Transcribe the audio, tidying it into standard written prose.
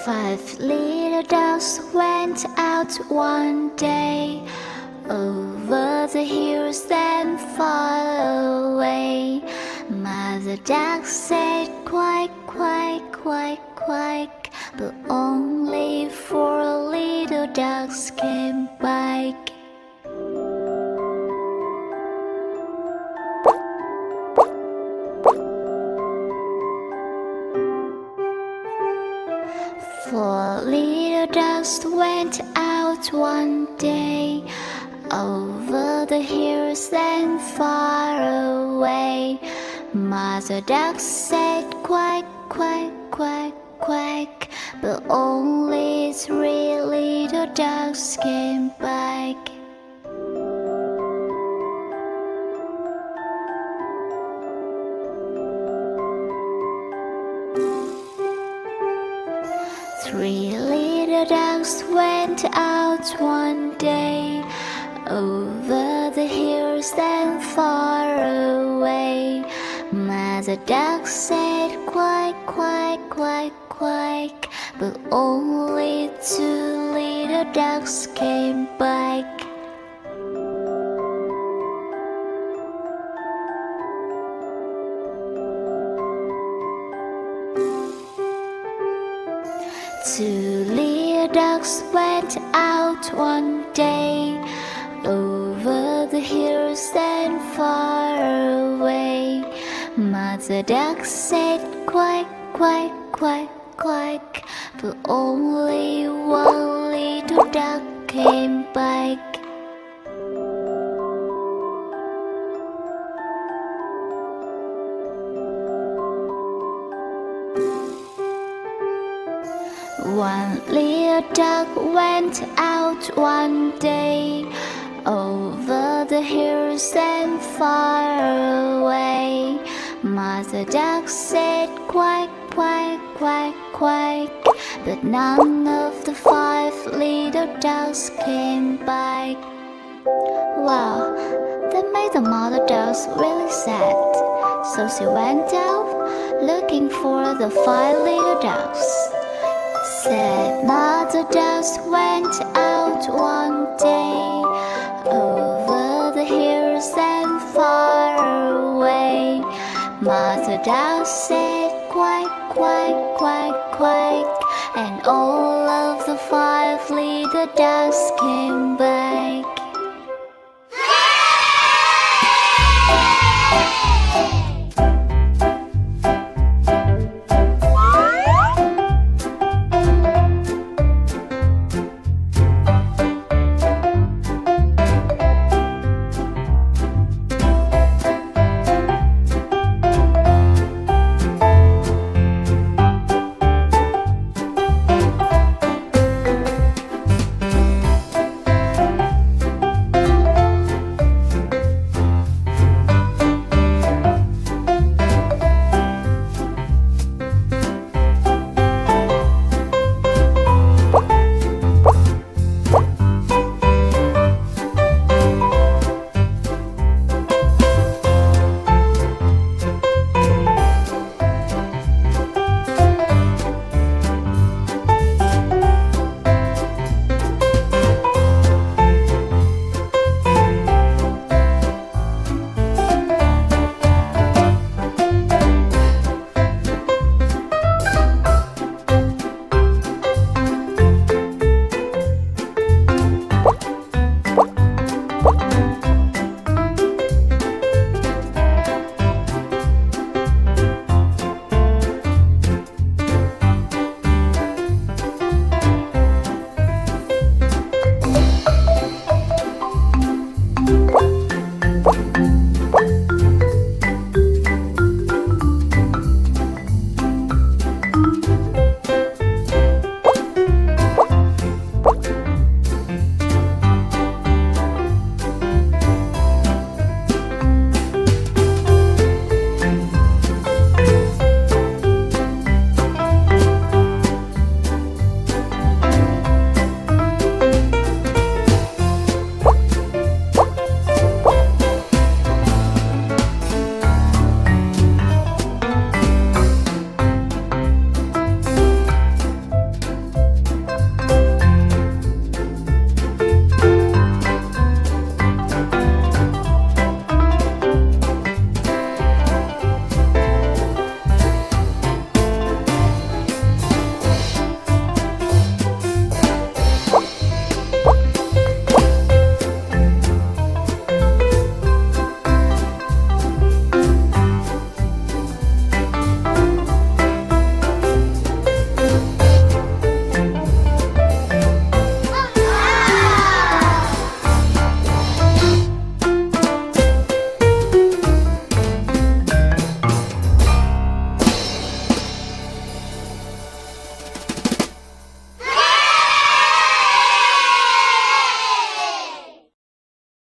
Five little ducks went out one day, over the hills and far away. Mother duck said quack, quack, quack, quack, but only four little ducks came back. Four little ducks went out one day, over the hills and far away. Mother duck said quack, quack, quack, quack, but only three little ducks came back. Three little ducks went out one day, over the hills and far away. Mother duck said quack, quack, quack, quack, but only two little ducks came back. Two little ducks went out one day, over the hills and far away. Mother duck said quack, quack, quack, quack, but only one little duck came back. One little duck went out one day, over the hills and far away. Mother duck said quack, quack, quack, quack, but none of the five little ducks came back. Wow, that made the mother duck really sad. So she went out looking for the five little ducks. Said Mother ducks went out one day, over the hills and far away. Mother duck said quack, quack, quack, quack, and all of the five little ducks came back.